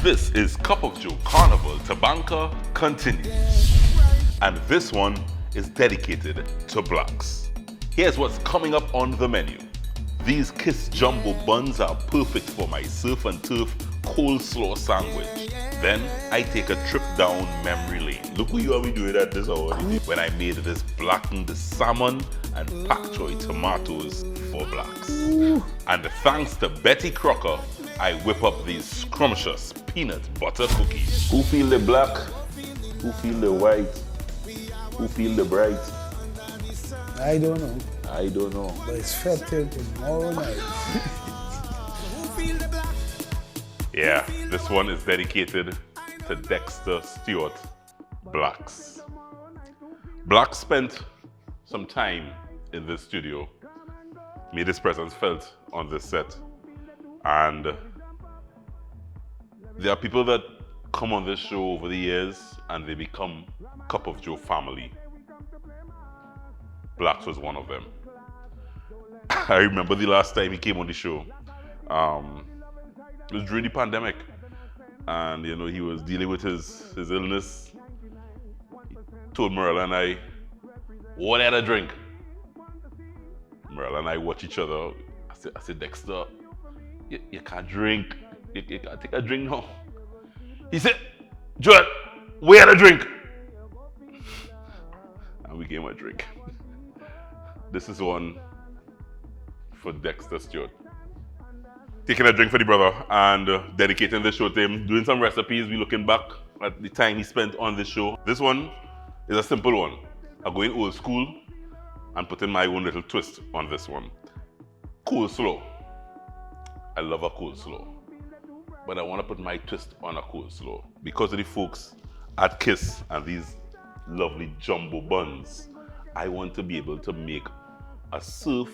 This is Cup of Joe Carnival Tabanca continues. And this one is dedicated to Blaxx. Here's what's coming up on the menu. These Kiss Jumbo buns are perfect for my surf and turf coleslaw sandwich. Then I take a trip down memory lane. Look what you are doing at this hour when I made this blackened salmon and Patchoi tomatoes for Blaxx. Ooh. And thanks to Betty Crocker, I whip up these scrumptious peanut butter cookies. Who feel the black? Who feel the white? Who feel the bright? I don't know. I don't know. But it's fed till tomorrow night. Yeah, this one is dedicated to Dexter Stewart Blaxx. Blaxx spent some time in this studio, made his presence felt on this set, and there are people that come on this show over the years and they become Cup of Joe family. Blaxx was one of them. I remember the last time he came on the show. It was during the pandemic, and you know, he was dealing with his illness. He told Merle and I, what had a drink? Merle and I watch each other. I said, Dexter, you can't drink. You can't take a drink now. He said, Joel, we had a drink. And we gave him a drink. This is one for Dexter Stewart. Taking a drink for the brother and dedicating the show to him, doing some recipes. We looking back at the time he spent on this show. This one is a simple one. I'm going old school and putting my own little twist on this one. Coleslaw. I love a coleslaw, but I want to put my twist on a coleslaw because of the folks at Kiss and these lovely jumbo buns. I want to be able to make a surf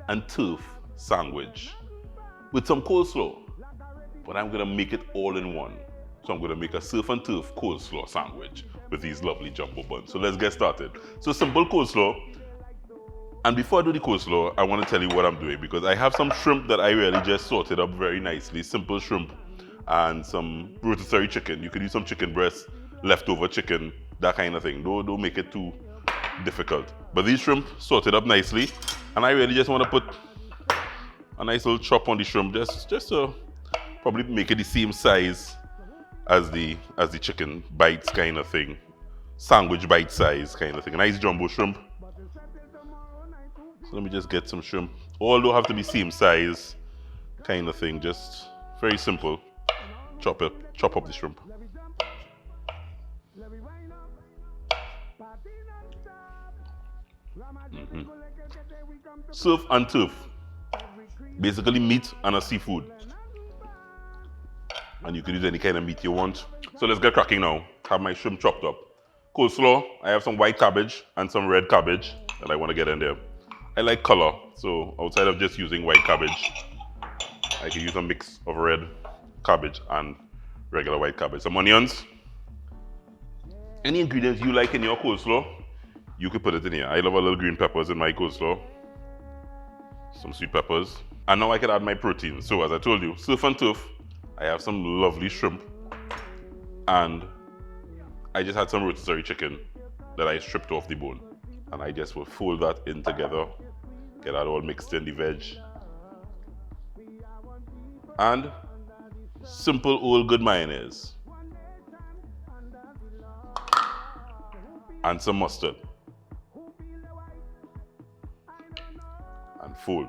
and turf sandwich with some coleslaw, but I'm gonna make it all in one. So I'm gonna make a surf and turf coleslaw sandwich with these lovely jumbo buns. So let's get started. So simple coleslaw. And before I do the coleslaw, I want to tell you what I'm doing, because I have some shrimp that I really just sorted up very nicely. Simple shrimp and some rotisserie chicken. You could use some chicken breast, leftover chicken, that kind of thing. Don't make it too difficult. But these shrimp sorted up nicely, and I really just want to put a nice little chop on the shrimp, just to probably make it the same size as the chicken bites kind of thing. Sandwich bite size kind of thing. A nice jumbo shrimp. So let me just get some shrimp. All don't have to be same size kind of thing. Just very simple. Chop up the shrimp. Surf and turf. Basically meat and a seafood. And you can use any kind of meat you want. So let's get cracking now. Have my shrimp chopped up. Coleslaw, I have some white cabbage and some red cabbage that I want to get in there. I like color, so outside of just using white cabbage, I can use a mix of red cabbage and regular white cabbage. Some onions. Any ingredients you like in your coleslaw, you can put it in here. I love a little green peppers in my coleslaw. Some sweet peppers. And now I can add my protein. So as I told you, surf and turf, I have some lovely shrimp. And I just had some rotisserie chicken that I stripped off the bone. And I just will fold that in together, get that all mixed in the veg. And simple old good mayonnaise. And some mustard. And fold.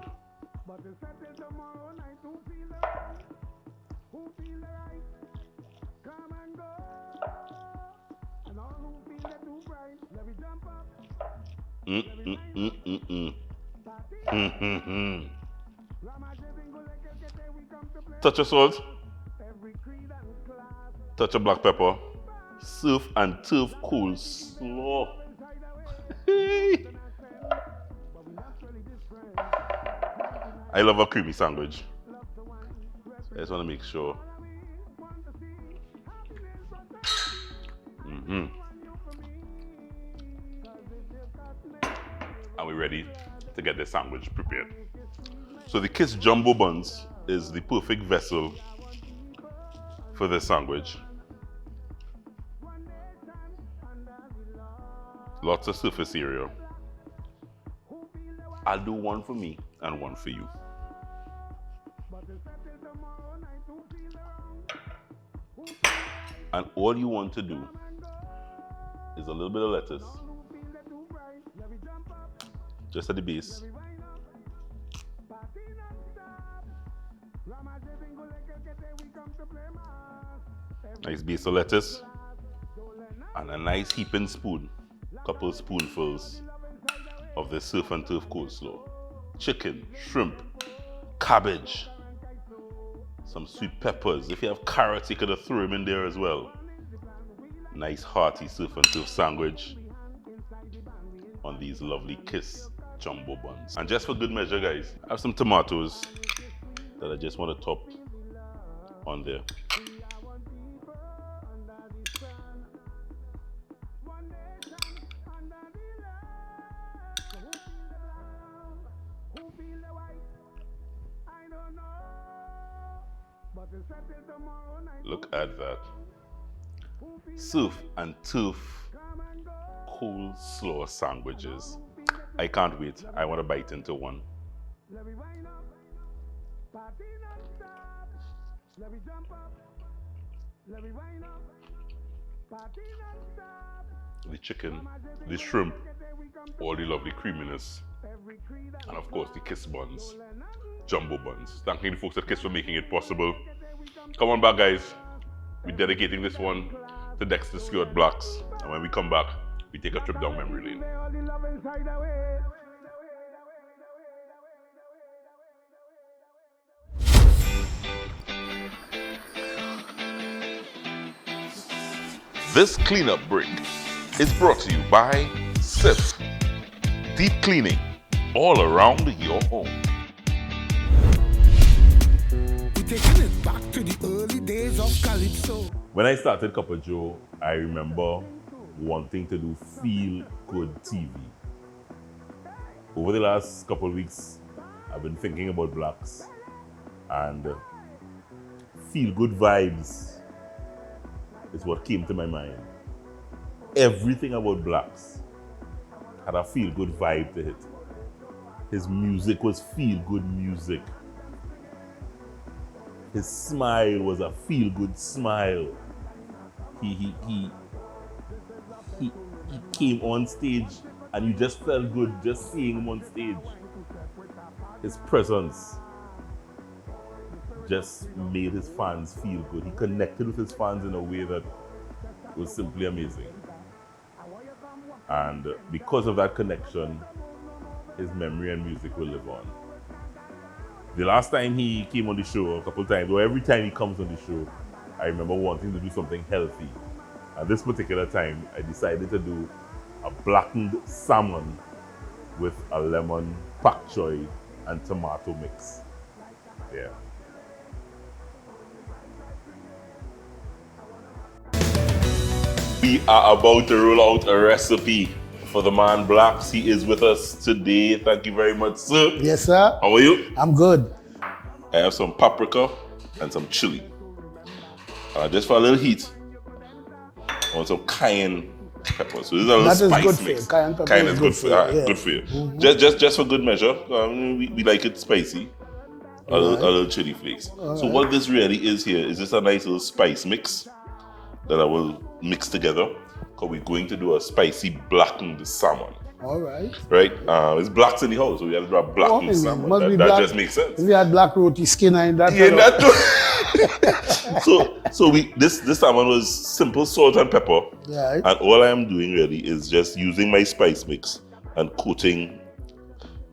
Touch of salt, touch of black pepper, surf and turf coleslaw. I love a creamy sandwich. I just want to make sure. And we're ready to get the sandwich prepared. So the Kiss Jumbo Buns is the perfect vessel for this sandwich. Lots of surface area. I'll do one for me and one for you. And all you want to do is a little bit of lettuce, just at the base. Nice base of lettuce and a nice heaping spoon, couple spoonfuls of the surf and turf coleslaw. Chicken, shrimp, cabbage, some sweet peppers. If you have carrots, you could have thrown them in there as well. Nice hearty surf and turf sandwich on these lovely Kiss jumbo buns. And just for good measure, guys, I have some tomatoes that I just want to top on there. Look at that. Surf and turf coleslaw sandwiches. I can't wait. I want to bite into one. The chicken, the shrimp, all the lovely creaminess, and of course the Kiss buns, jumbo buns. Thanking the folks at Kiss for making it possible. Come on back, guys. We're dedicating this one to Dexter You Blaxx, and when we come back, we take a trip down memory lane. This cleanup break is brought to you by SIF. Deep cleaning all around your home. Taking it back to the early days of Calypso. When I started Cup of Joe, I remember wanting to do feel good TV. Over the last couple of weeks, I've been thinking about Blaxx, and feel good vibes is what came to my mind. Everything about Blaxx had a feel good vibe to it. His music was feel good music. His smile was a feel-good smile. He came on stage and you just felt good just seeing him on stage. His presence just made his fans feel good. He connected with his fans in a way that was simply amazing. And because of that connection, his memory and music will live on. The last time he came on the show, a couple times, or every time he comes on the show, I remember wanting to do something healthy. At this particular time, I decided to do a blackened salmon with a lemon patchoi and tomato mix. Yeah. We are about to roll out a recipe for the man Blaxx. He is with us today. Thank you very much, sir. Yes, sir. How are you? I'm good. I have some paprika and some chili. Just for a little heat, I want some cayenne pepper. So this is a little That is spice good for mix. you. Cayenne pepper Cayenne is is good for you, yeah. Good for you. Mm-hmm. Just for good measure. We like it spicy. A little chili flakes. So what this really is here is just a nice little spice mix that I will mix together, because we're going to do a spicy blackened salmon. All right. Right? It's Blaxx in the house, so we have to do a blackened salmon. Must be That black. just makes sense. If we had black roti skin in that. Yeah, that too. So this salmon was simple salt and pepper. Right. And all I am doing really is just using my spice mix and coating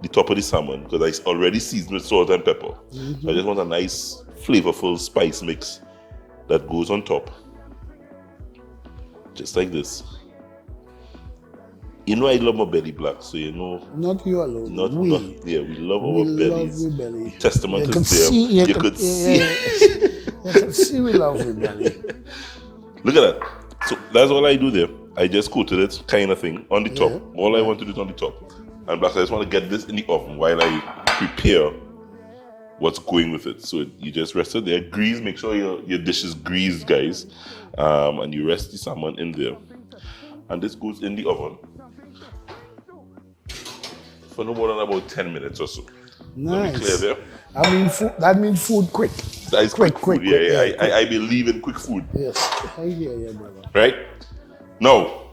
the top of the salmon, because I already seasoned with salt and pepper. Mm-hmm. I just want a nice flavorful spice mix that goes on top. Just like this. You know I love my belly Blaxx, so you know. Not you alone. We love our bellies. Love your belly. Testament You is could there. see- You could see. You can see we love your belly. Look at that. So that's all I do there. I just coated it, kind of thing, on the top. Yeah. All I want to do is on the top. And Blaxx, I just want to get this in the oven while I prepare what's going with it. So you just rest it there. Grease, make sure your dish is greased, guys. And you rest the salmon in there. And this goes in the oven for no more than about 10 minutes or so. Nice. Let me clear there. I mean, that means food quick. That is quick food. Yeah. I believe in quick food. Yes, I hear you, brother. Right? Now,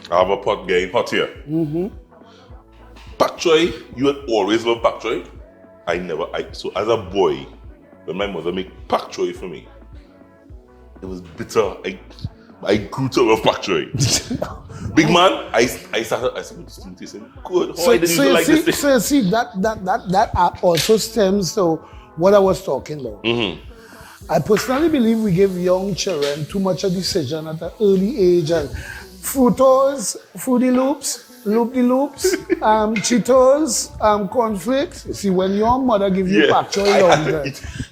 I have a pot getting hot here. Pak choi, you had always loved pak choi. So as a boy, when my mother made pak choi for me, it was bitter. I grew to love pak choi. Big man, I said, this thing tasting good. How I didn't even like this thing. So see, that also stems to what I was talking about. I personally believe we give young children too much a decision at an early age, and Fruitos, Fruity Loops, Loop-de-Loops, Cheetos, cornflakes. You see, when your mother gives you pak choi,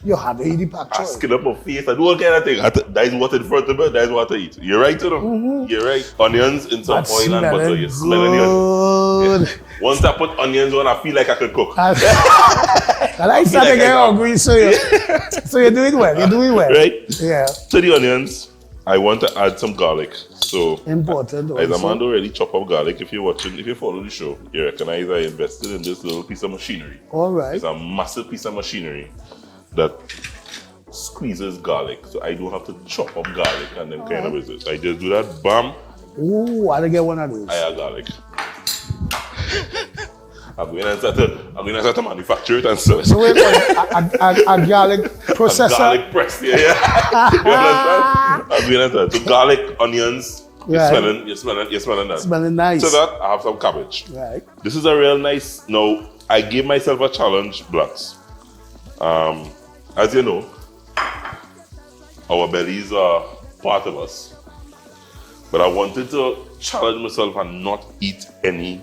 you have to eat the pak choi. I skin up my face, I do all kind of thing. That is what in front of me, that is what I eat. You're right, you know? You're right. Onions in some oil and butter, you smell onions. Yeah. Once I put onions on, I feel like I could cook. And I started getting hungry, so you're doing well. You're doing well. Right? Yeah. To the onions, I want to add some garlic. So important. As Amanda already chop up garlic. If you're watching, if you follow the show, you recognize I invested in this little piece of machinery. All right. It's a massive piece of machinery that squeezes garlic. So I don't have to chop up garlic and then kind of business. I just do that, bam. Ooh, I get one of those. I add garlic. I'm going to start to manufacture it and sell it. So wait, a garlic processor? A garlic press, yeah. You understand? I'm going to start. So garlic, onions, right. you're smelling that. Smelling nice. So that, I have some cabbage. Right. This is a real nice, now, I gave myself a challenge, Blaxx. As you know, our bellies are part of us. But I wanted to challenge myself and not eat any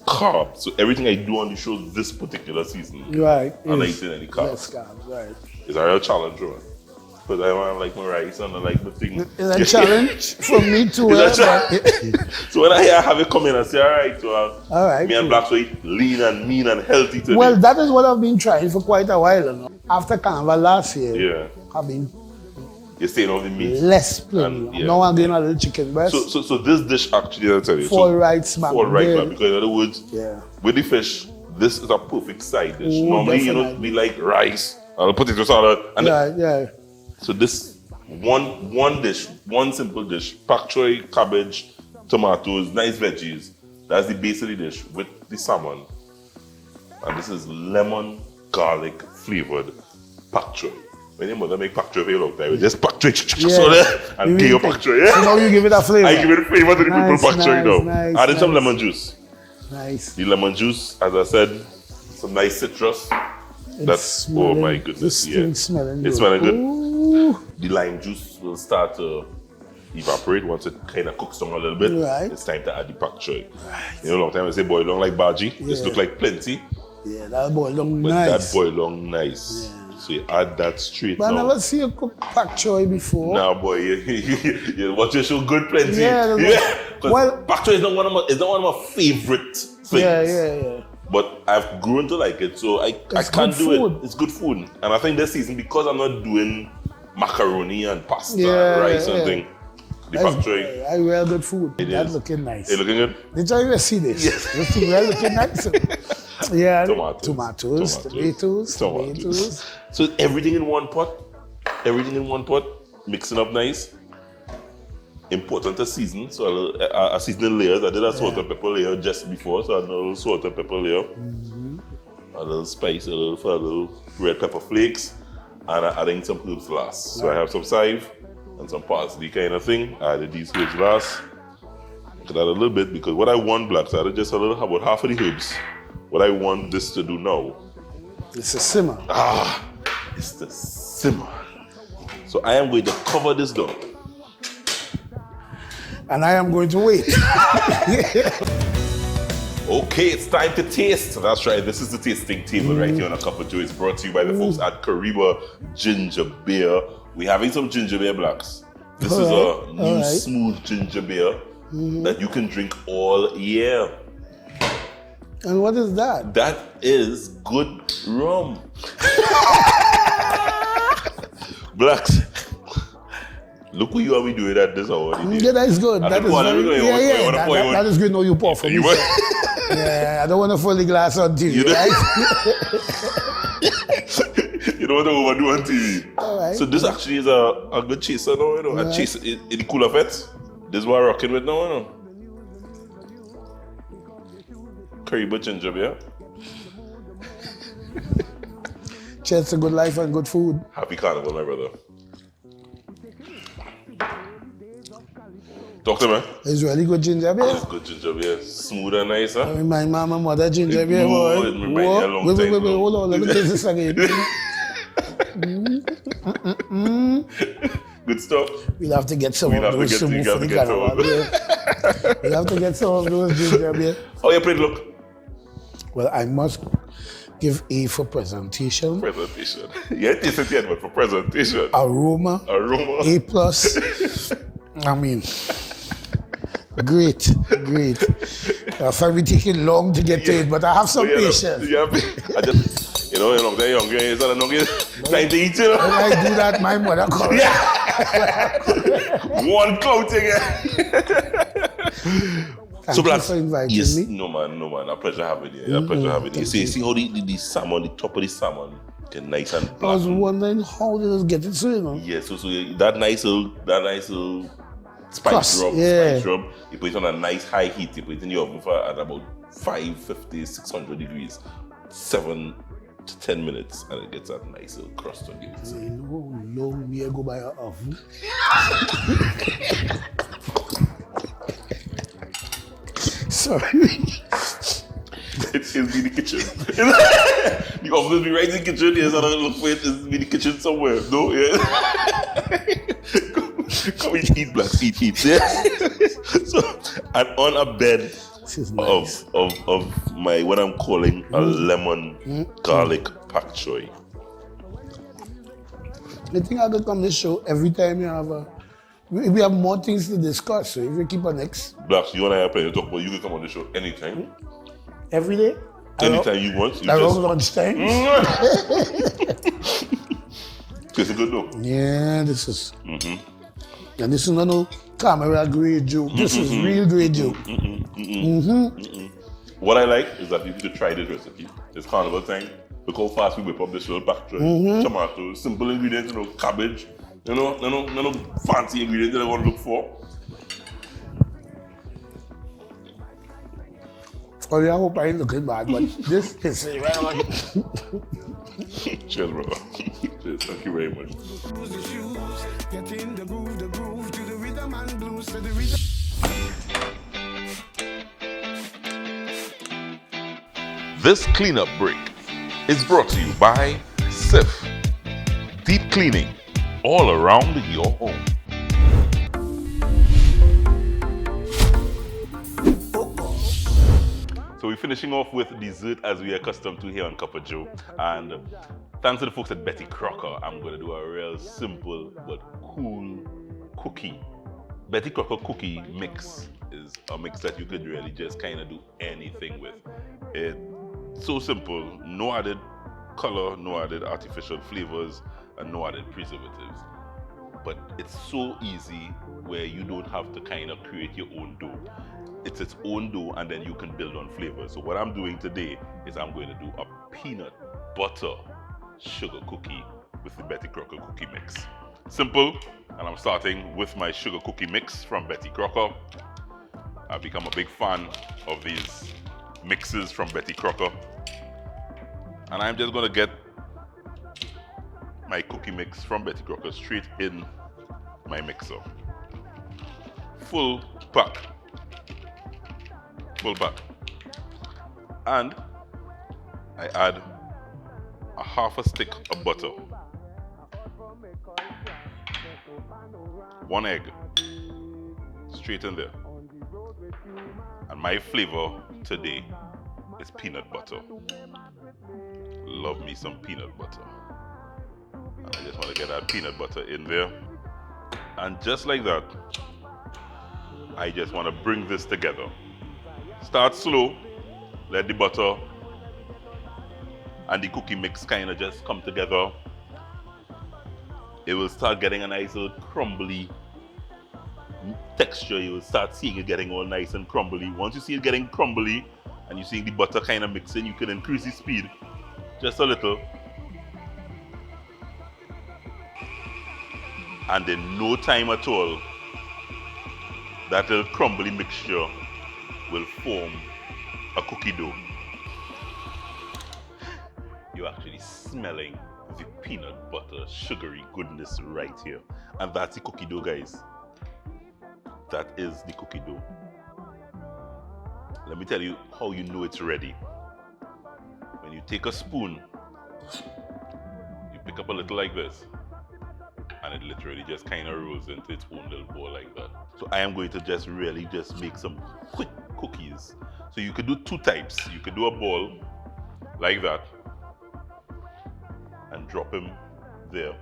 carbs. So everything I do on the show this particular season, right, I'm not eating any carbs. Less carbs, right. It's a real challenge, right? Because I want to like my rice and I like the thing. It's a challenge for me too. So when I hear I have it come in, I say, all right, me and Blaxx will eat lean and mean and healthy today. Well, that is what I've been trying for quite a while. You know? After Carnival last year, I've been you're staying on the meat. Less plain. Now I'm doing a little chicken breast. So this dish actually, I'll tell you. Fall right smack. Fall right smack. Because in other words, with the fish, this is a perfect side dish. Ooh, normally, definitely. we like rice, potato salad. And So this one dish, one simple dish, pak choi, cabbage, tomatoes, nice veggies. That's the base of the dish with the salmon. And this is lemon garlic flavored pak choi. When your mother make pak choi for you long time, just pak choi and give your pak choi. So now you give it a flavor. I give it a flavor to the people pak choi now. Nice, Adding some lemon juice. Nice. The lemon juice, as I said, some nice citrus. That's, oh my goodness, It's smelling good. Ooh. The lime juice will start to evaporate once it kind of cooks down a little bit. Right. It's time to add the pak choi. You know, long time I say boil long like bhaji. This look like plenty. Yeah, that boil long but nice. That boil long nice. Yeah. So you add that straight but now. I never see you cook pak choi before. Nah, boy, you watch your show good plenty. Well, pak choi is not one of my favorite things. Yeah. But I've grown to like it, so I can't do it. It's good food. And I think this season, because I'm not doing macaroni and pasta and rice and thing, the pak choi. I real good food. That's looking nice. It looking good? Did you see this? Yes. This is well looking nice. Yeah. Tomatoes. Tomatoes. So everything in one pot, mixing up nice. Important to season, so a seasoning layers. I did a salt and pepper layer just before, so I did a little salt and pepper layer, a little spice, a little red pepper flakes, and I'm adding some herbs last. So I have some chive and some parsley kind of thing. I added these herbs last. I could add a little bit because what I want, Blaxx, I added just about half of the herbs. What I want this to do now. It's a simmer. It's the simmer. So I am going to cover this down. And I am going to wait. Okay, it's time to taste. That's right, this is the tasting table right here on A Cup of Joe. It's brought to you by the folks at Kariba Ginger Beer. We're having some ginger beer, Blaxx. This is a new smooth ginger beer that you can drink all year. And what is that? That is good rum. Blacks. Look what you are doing at this hour. Yeah, that is good. That is very, that is good. No, you pour for me. Yeah, I don't want a fully glass on TV, right? You don't want to overdo on TV. All right. So this actually is a good chaser now, you know. A chaser in the cooler fets. This is what I'm rocking with now, you know. Curry but ginger beer. Cheers to good life and good food. Happy Carnival, my brother. Talk to me. It's really good ginger beer. It's good ginger beer. Smooth and nice, huh? My mom and mother ginger beer, boy. It reminds me a long time Wait, ago. hold on. Let me taste this again. Good stuff. We'll have to get some of those for the carnival. We'll have to get some of those ginger beer. How your plate look? Well, I must give A for presentation. Presentation. Yeah, it isn't yet, but for presentation. Aroma. A plus. I mean, great. I'll be taking long to get to it, but I have some patience. Yeah, I just, you're not that young, it's not enough time to eat, you know. When I do that, my mother comes. One coating. Thank you for inviting me. No man, a pleasure having you. A pleasure having you. See how the salmon, the top of the salmon, get nice and black. I was wondering how they just get it so, you know. Yeah, so that nice little spice rub, you put it on a nice high heat, you put it in the oven for at about 550, 600 degrees, 7 to 10 minutes, and it gets that nice little crust on you. You know how long we go by our oven? Sorry. It's in the kitchen. The oven will be right in the kitchen. There's another look for it. It's in the kitchen somewhere. No, yeah. Come eat, Blacks. Eat. Yeah. So I'm on a bed nice. of my what I'm calling a lemon garlic patchoi. I think I could come to the show every time you have we have more things to discuss. So if you keep on next. Blacks, you and I are playing to talk about. You can come on the show anytime. Every day? Anytime you want. Around lunchtime? Tastes good though. Yeah, this is. And this is not no camera grade joke. This is real grade joke. What I like is that you need to try this recipe. It's carnival time. Look how fast we whip up this little patchoi. Tomatoes, simple ingredients, cabbage. No fancy ingredients that I want to look for. Well, I hope I ain't looking bad, but this is very much. Cheers, brother. Cheers. Thank you very much. Get in the groove to the rhythm and blues to the rhythm. This cleanup break is brought to you by Sif. Deep cleaning all around your home. So we're finishing off with dessert as we are accustomed to here on Cup of Joe. And thanks to the folks at Betty Crocker, I'm going to do a real simple but cool cookie. Betty Crocker cookie mix is a mix that you could really just kind of do anything with. It's so simple, no added color, no added artificial flavors, and no added preservatives. But it's so easy where you don't have to kind of create your own dough. It's its own dough, and then you can build on flavors. So what I'm doing today is I'm going to do a peanut butter sugar cookie with the Betty Crocker cookie mix. Simple, and I'm starting with my sugar cookie mix from Betty Crocker. I've become a big fan of these mixes from Betty Crocker. And I'm just gonna get my cookie mix from Betty Crocker straight in my mixer. Full pack. And I add a half a stick of butter, 1 egg, straight in there. And my flavor today is peanut butter. Love me some peanut butter. And I just want to get that peanut butter in there. And just like that, I just want to bring this together. Start slow let the butter and the cookie mix kind of just come together. It will start getting a nice little crumbly texture. You will start seeing it getting all nice and crumbly. Once you see it getting crumbly and you see the butter kind of mixing, you can increase the speed just a little. And in no time at all, that little crumbly mixture will form a cookie dough. You're actually smelling the peanut butter sugary goodness right here. And that's the cookie dough, guys. That is the cookie dough. Let me tell you how you know it's ready. When you take a spoon, you pick up a little like this, and it literally just kind of rolls into its own little ball like that. So I am going to just really just make some quick cookies. So you could do two types. You could do a ball like that and drop him there.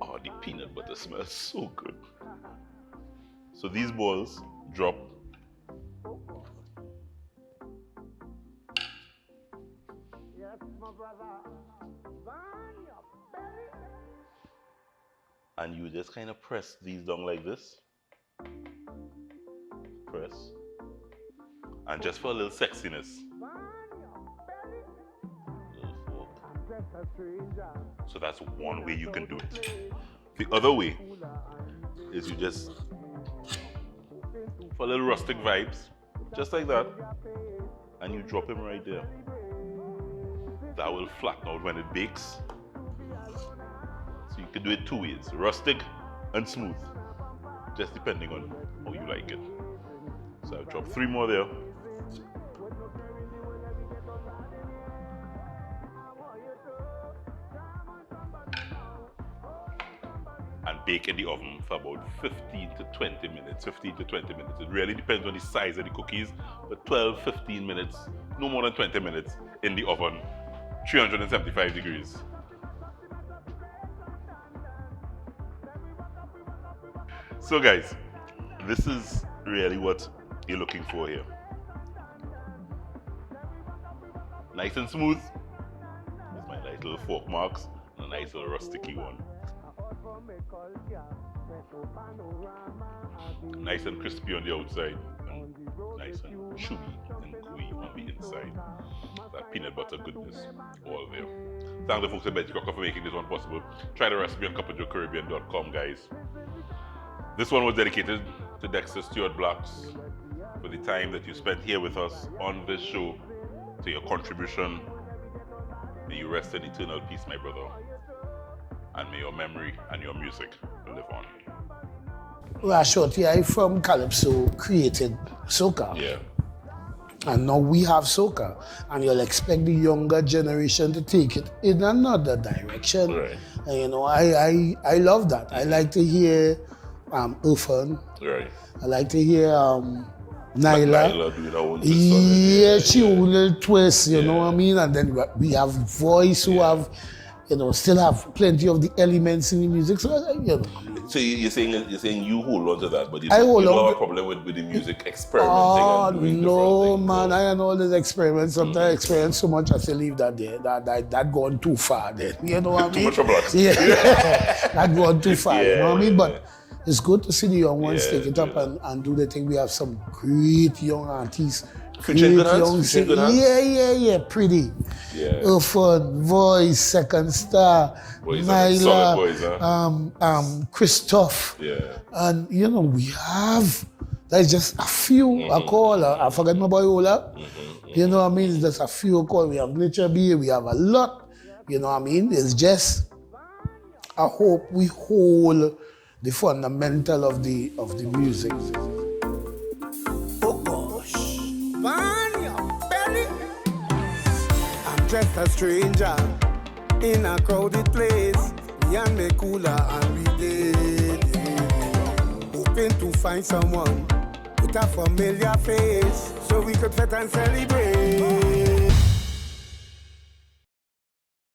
Oh, the peanut butter smells so good. So these balls drop. And you just kind of press these down like this. Press. And just for a little sexiness. So that's one way you can do it. The other way is you just, for a little rustic vibes, just like that, and you drop him right there. That will flatten out when it bakes. So you can do it two ways, rustic and smooth, just depending on how you like it. So I've dropped 3 more there. And bake in the oven for about 15 to 20 minutes. 15 to 20 minutes. It really depends on the size of the cookies, but 12, 15 minutes, no more than 20 minutes in the oven, 375 degrees. So guys, this is really what you're looking for here. Nice and smooth. With my nice little fork marks and a nice little rusticy one. Nice and crispy on the outside and nice and chewy and gooey on the inside. That peanut butter goodness all there. Thank the folks at Betty Crocker for making this one possible. Try the recipe on CupOfJoeCaribbean.com, guys. This one was dedicated to Dexter Stewart Blaxx for the time that you spent here with us on this show, to your contribution. May you rest in eternal peace, my brother. And may your memory and your music live on. Well, Shorty, I from Calypso created soca. Yeah. And now we have soca. And you'll expect the younger generation to take it in another direction. Right. And, you know, I love that. I like to hear Irfan. Right. I like to hear Nyla. Nyla doing her own twist. Yeah, she own little twist, you know what I mean? And then we have voice who have, you know, still have plenty of the elements in the music. So, you know. So you're saying you hold on to that, but you I don't hold have on a to- problem with the music experimenting Oh, and doing no, different things. man, I know all these experiments. Sometimes I experience so much, I say leave that there. That gone too far then. You know what I mean? Too much trouble. Yeah, that gone too far, you know what I mean? But Yeah. it's good to see the young ones Yeah, take it up and do the thing. We have some great young artists. Future good hands, future good hands. Yeah, pretty. Yeah. Irfan, Voice, Second Star, Boys are solid boys, Nyla, Christoph. Yeah. And you know, we have, there's just a few I call, I forget my boy Ola. You know what I mean? There's a few I call. We have Glitcher B, we have a lot. You know what I mean? It's just, I hope we hold the fundamental of the music. Oh gosh, Vanya, belly. I'm just a stranger in a crowded place. Me and me cooler and we did. Hoping to find someone with a familiar face so we could fit and celebrate.